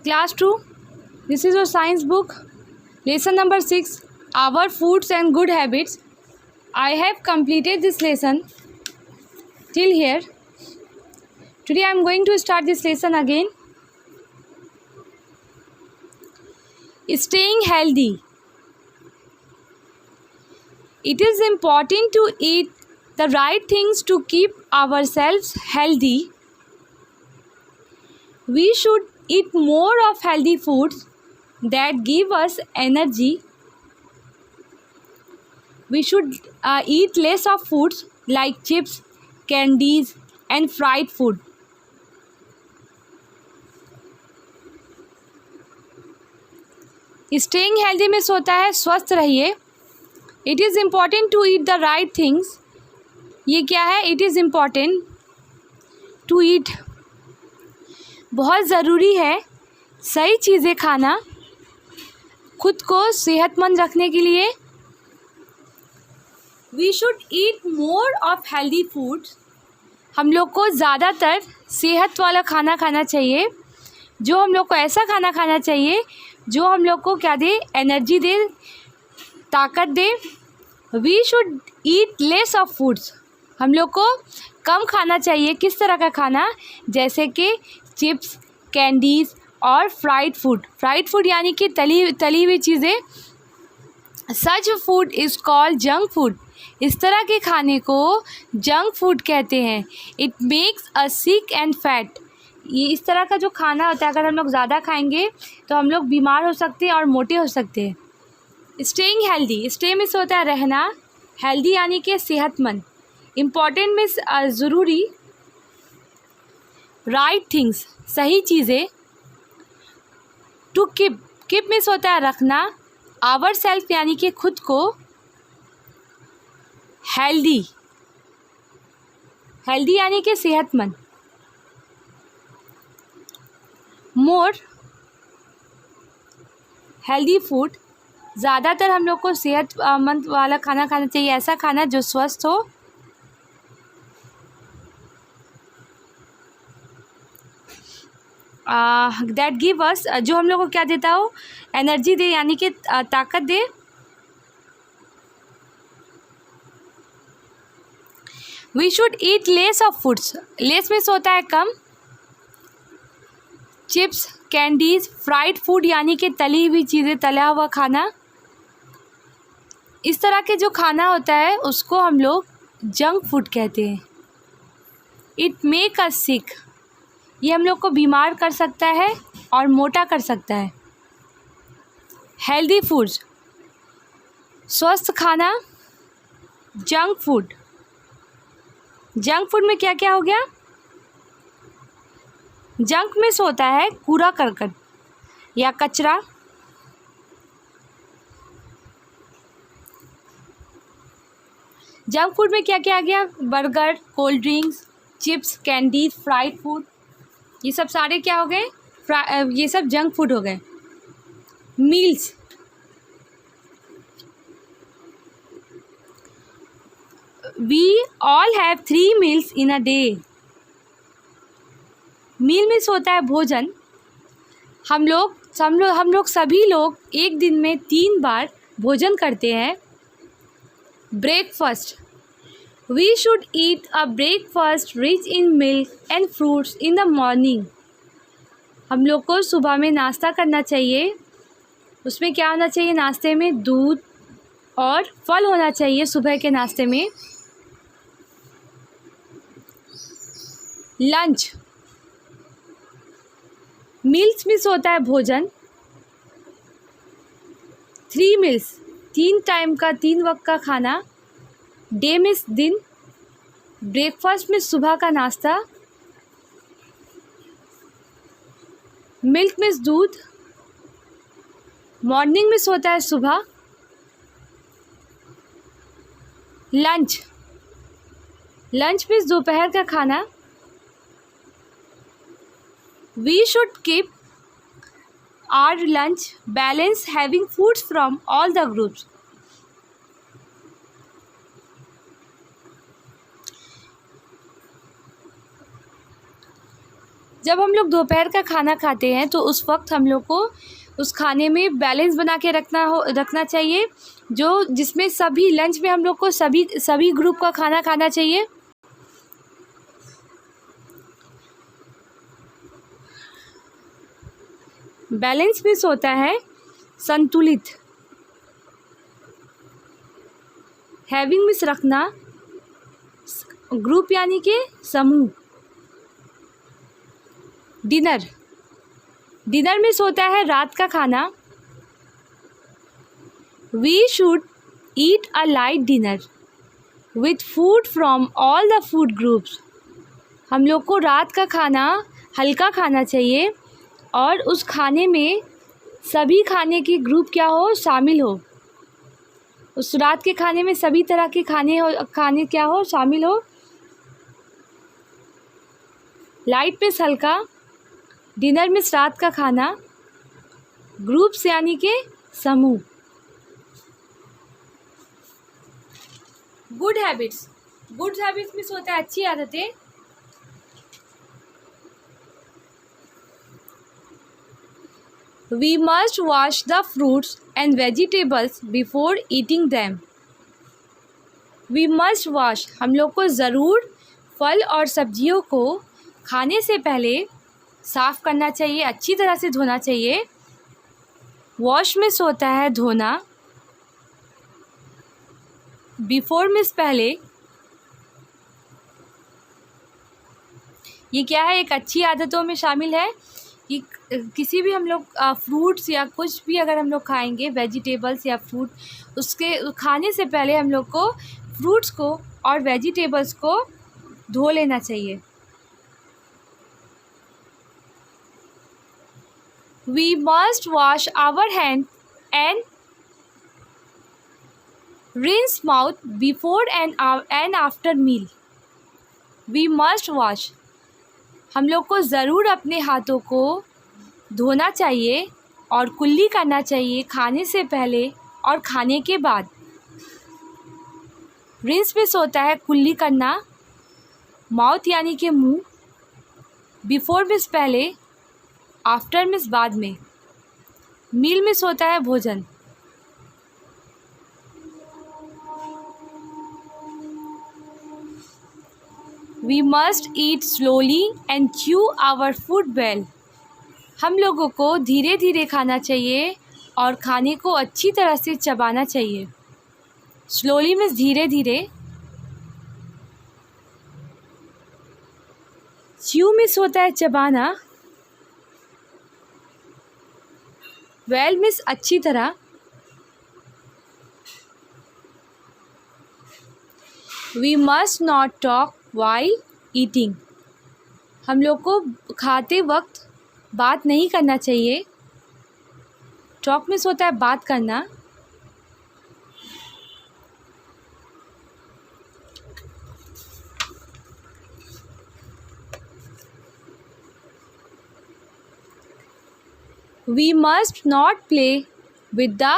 Class 2, this is your science book, lesson number 6, our foods and good habits. I have completed this lesson till here. Today I am going to start this lesson again. Staying healthy. It is important to eat the right things to keep ourselves healthy. We should eat more of healthy foods that give us energy. We should eat less of foods like chips, candies and fried food. Staying healthy में होता है स्वस्थ रहिए. It is important to eat the right things. ये क्या है? It is important to eat. बहुत ज़रूरी है सही चीज़ें खाना खुद को सेहतमंद रखने के लिए. We should eat more of healthy foods. हम लोग को ज़्यादातर सेहत वाला खाना खाना चाहिए, जो हम लोग को ऐसा खाना खाना चाहिए जो हम लोग को क्या दे, एनर्जी दे, ताकत दे. We should eat less of foods. हम लोग को कम खाना चाहिए. किस तरह का खाना? जैसे कि चिप्स, कैंडीज़ और फ्राइड फूड. फ्राइड फूड यानी कि तली हुई चीज़ें. सच food is called junk food. इस तरह के खाने को जंक फूड कहते हैं. It makes a sick and fat. ये इस तरह का जो खाना होता है, अगर हम लोग ज़्यादा खाएंगे तो हम लोग बीमार हो सकते हैं और मोटे हो सकते हैं. Staying healthy. स्टे में से होता है रहना, हेल्दी यानी कि सेहतमंद. इम्पॉर्टेंट में ज़रूरी. राइट थिंग्स सही चीज़ें. टू कीप में होता है रखना. आवर सेल्फ यानी कि खुद को. हेल्दी यानी कि सेहतमंद. More healthy food. ज़्यादातर हम लोग को सेहतमंद वाला खाना खाना चाहिए, ऐसा खाना जो स्वस्थ हो. दैट गिव अस, जो हम लोग को क्या देता हो, एनर्जी दे यानी कि ताकत दे. We should eat less of foods. Less में से होता है कम. चिप्स, कैंडीज़, फ्राइड फूड यानी कि तली हुई चीज़ें, तला हुआ खाना. इस तरह के जो खाना होता है उसको हम लोग जंक फूड कहते हैं. इट मेक अस सिक. ये हम लोग को बीमार कर सकता है और मोटा कर सकता है. हेल्दी फूड्स स्वस्थ खाना. Junk food. जंक फूड में क्या क्या हो गया? जंक में से होता है कूड़ा करकट या कचरा. जंक फूड में क्या क्या आ गया? Burger, cold drinks, chips, candies, fried food. ये सब सारे क्या हो गए? ये सब जंक फूड हो गए. Meals. We all have 3 meals in a day. Meal में होता है भोजन. हम लोग सभी लोग एक दिन में 3 बार भोजन करते हैं. Breakfast. We should eat a breakfast rich in milk and fruits in the morning. हम लोग को सुबह में नाश्ता करना चाहिए. उसमें क्या होना चाहिए? नाश्ते में दूध और फल होना चाहिए सुबह के नाश्ते में. लंच. मील्स में होता है भोजन. 3 meals 3 टाइम का, 3 वक्त का खाना. डे में दिन. ब्रेकफास्ट में सुबह का नाश्ता. मिल्क में दूध. मॉर्निंग में होता है सुबह. लंच में दोपहर का खाना. We should keep our lunch balance having foods from all the groups. जब हम लोग दोपहर का खाना खाते हैं तो उस वक्त हम लोग को उस खाने में बैलेंस बना के रखना चाहिए, जो जिसमें सभी लंच में हम लोग को सभी ग्रुप का खाना खाना चाहिए। बैलेंस मीन्स होता है संतुलित। हैविंग मीन्स रखना, ग्रुप यानी कि समूह। डिनर मीन्स होता है रात का खाना। We should eat a light dinner with food from all the food groups. हम लोग को रात का खाना हल्का खाना चाहिए और उस खाने में सभी खाने के ग्रुप क्या हो, शामिल हो। उस रात के खाने में सभी तरह के खाने क्या हो, शामिल हो। लाइट मीन्स हल्का, डिनर मीन्स रात का खाना, ग्रुप्स यानी के समूह। गुड हैबिट्स मीन्स होता है अच्छी आदतें। We must wash the fruits and vegetables before eating them. We must wash, हम लोग को ज़रूर फल और सब्जियों को खाने से पहले साफ़ करना चाहिए, अच्छी तरह से धोना चाहिए। वॉश मीन्स होता है धोना, बिफोर मीन्स पहले। ये क्या है, एक अच्छी आदतों में शामिल है कि किसी भी हम लोग फ्रूट्स या कुछ भी अगर हम लोग खाएंगे, वेजिटेबल्स या फ्रूट, उसके खाने से पहले हम लोग को फ्रूट्स को और वेजिटेबल्स को धो लेना चाहिए। We must wash our hands and rinse mouth before and after meal. We must wash, हम लोग को ज़रूर अपने हाथों को धोना चाहिए और कुल्ली करना चाहिए खाने से पहले और खाने के बाद। रिंस में होता है कुल्ली करना, माउथ यानी कि मुंह, बिफोर मीन्स पहले, आफ्टर मीन्स बाद में, मील मीन्स होता है भोजन। We must eat slowly and chew our food well, हम लोगों को धीरे धीरे खाना चाहिए और खाने को अच्छी तरह से चबाना चाहिए। स्लोली मीन्स धीरे धीरे, च्यू मीन्स होता है चबाना, वेल मीन्स अच्छी तरह। We must not talk while eating, हम लोग को खाते वक्त बात नहीं करना चाहिए। टॉक मीन्स होता है बात करना। We must not play with the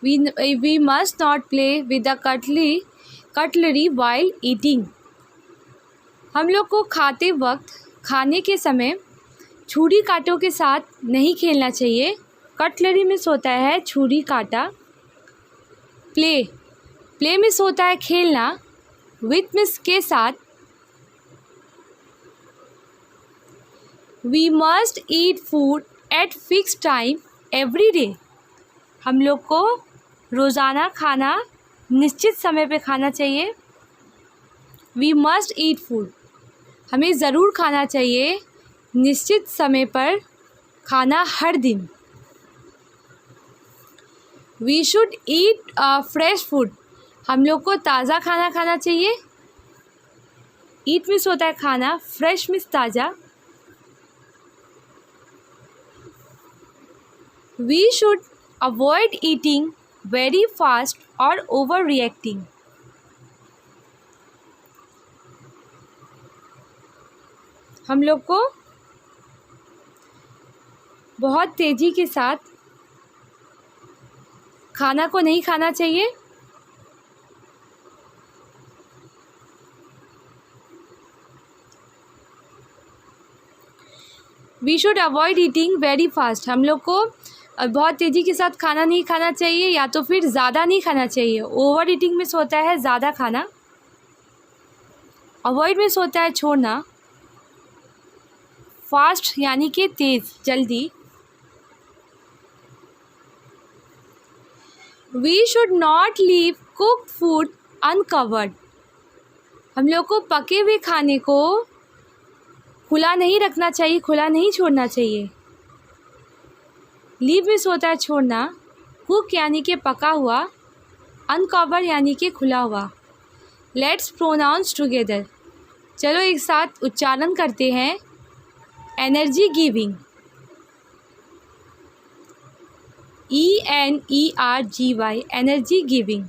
we must not play with the cutlery while eating, हम लोग को खाते वक्त, खाने के समय छुरी कांटों के साथ नहीं खेलना चाहिए। कटलरी मीन्स होता है छुरी कांटा। प्ले मीन्स होता है खेलना, विथ मीन्स के साथ। We must eat food at fix time every day, हम लोग को रोज़ाना खाना निश्चित समय पे खाना चाहिए। वी मस्ट ईट फूड, हमें ज़रूर खाना चाहिए निश्चित समय पर खाना हर दिन। We should eat fresh food, हम लोग को ताज़ा खाना खाना चाहिए। ईट मीन्स होता है खाना, फ्रेश मीन्स ताज़ा। We should avoid eating very fast or overreacting, हम लोग को बहुत तेज़ी के साथ खाना को नहीं खाना चाहिए। We should avoid eating very fast, हम लोग को बहुत तेज़ी के साथ खाना नहीं खाना चाहिए, या तो फिर ज़्यादा नहीं खाना चाहिए। ओवर ईटिंग मीन्स होता है ज़्यादा खाना, अवॉइड मीन्स होता है छोड़ना, फास्ट यानी कि तेज़ जल्दी। We should not leave cooked food uncovered, हम लोग को पके हुए खाने को खुला नहीं रखना चाहिए, खुला नहीं छोड़ना चाहिए। लीव मीन्स होता है छोड़ना, कुक यानी कि पका हुआ, अनकवर यानी कि खुला हुआ। लेट्स प्रोनाउंस टुगेदर, चलो एक साथ उच्चारण करते हैं। Energy giving, ENERGY, energy giving.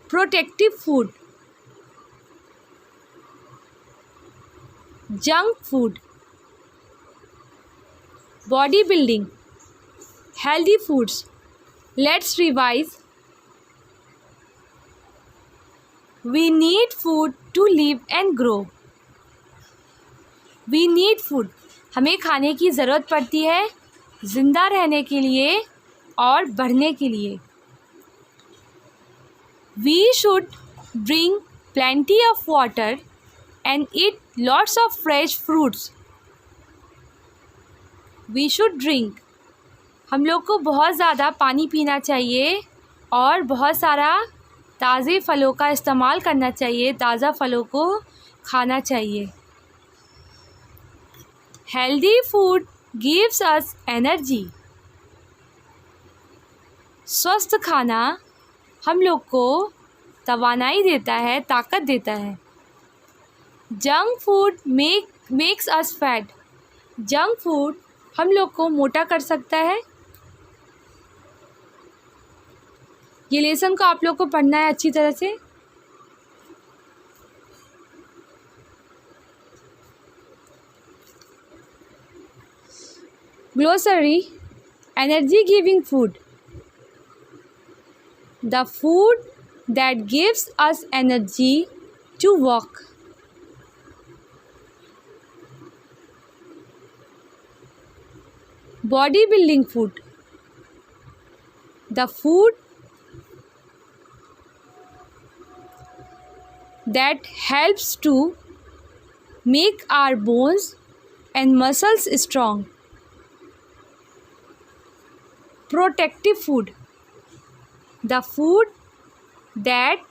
Protective food, junk food. Body building, healthy foods. Let's revise. We need food to live and grow, we need food, हमें खाने की ज़रूरत पड़ती है ज़िंदा रहने के लिए और बढ़ने के लिए। We should drink plenty of water and eat lots of fresh fruits, we should drink, हम लोग को बहुत ज़्यादा पानी पीना चाहिए और बहुत सारा ताज़े फलों का इस्तेमाल करना चाहिए, ताज़ा फलों को खाना चाहिए। Healthy food gives us energy, स्वस्थ खाना हम लोग को तवानाई देता है, ताकत देता है। Junk food makes us fat, junk food हम लोग को मोटा कर सकता है। ये लेसन को आप लोग को पढ़ना है अच्छी तरह से। Glossary, energy giving food, the food that gives us energy to walk. Body building food, the food that helps to make our bones and muscles strong. Protective food, the food that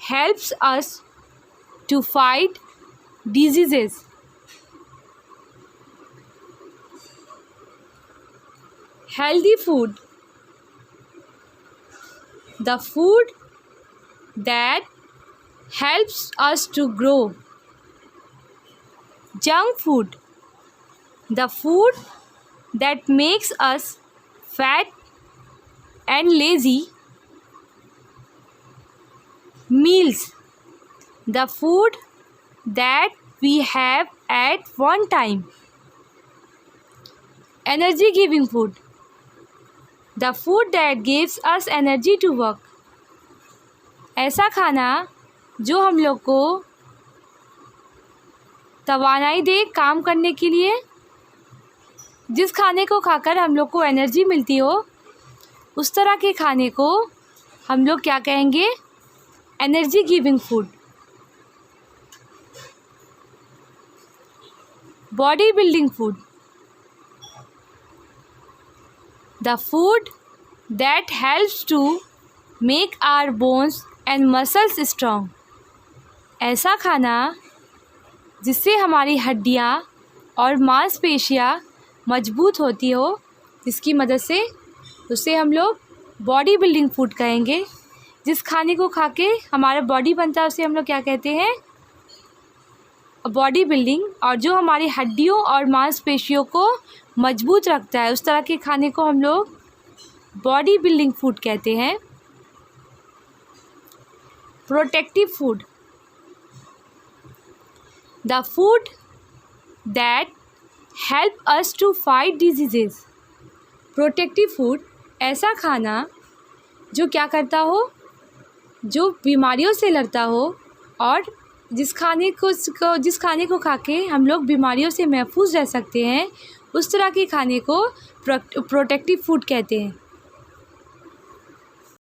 helps us to fight diseases. Healthy food, the food that helps us to grow. Junk food, the food that makes us fat and lazy. Meals, the food that we have at one time. Energy giving food, the food that gives us energy to work. ऐसा खाना जो हम लोग को तवानाई दे काम करने के लिए, जिस खाने को खाकर हम लोग को एनर्जी मिलती हो, उस तरह के खाने को हम लोग क्या कहेंगे? Energy giving food. Body building food, the food that helps to make our bones and muscles strong. ऐसा खाना जिससे हमारी हड्डियाँ और मांसपेशियाँ मजबूत होती हो, जिसकी मदद से उसे हम लोग बॉडी बिल्डिंग फूड कहेंगे। जिस खाने को खा के हमारा बॉडी बनता है उसे हम लोग क्या कहते हैं? Body building. और जो हमारी हड्डियों और मांसपेशियों को मजबूत रखता है, उस तरह के खाने को हम लोग बॉडी बिल्डिंग फूड कहते हैं। Protective food, the food that help us to fight diseases. Protective food, ऐसा खाना जो क्या करता हो, जो बीमारियों से लड़ता हो और जिस खाने को खा के हम लोग बीमारियों से महफूज रह सकते हैं, उस तरह के खाने को प्रोटेक्टिव फूड कहते हैं।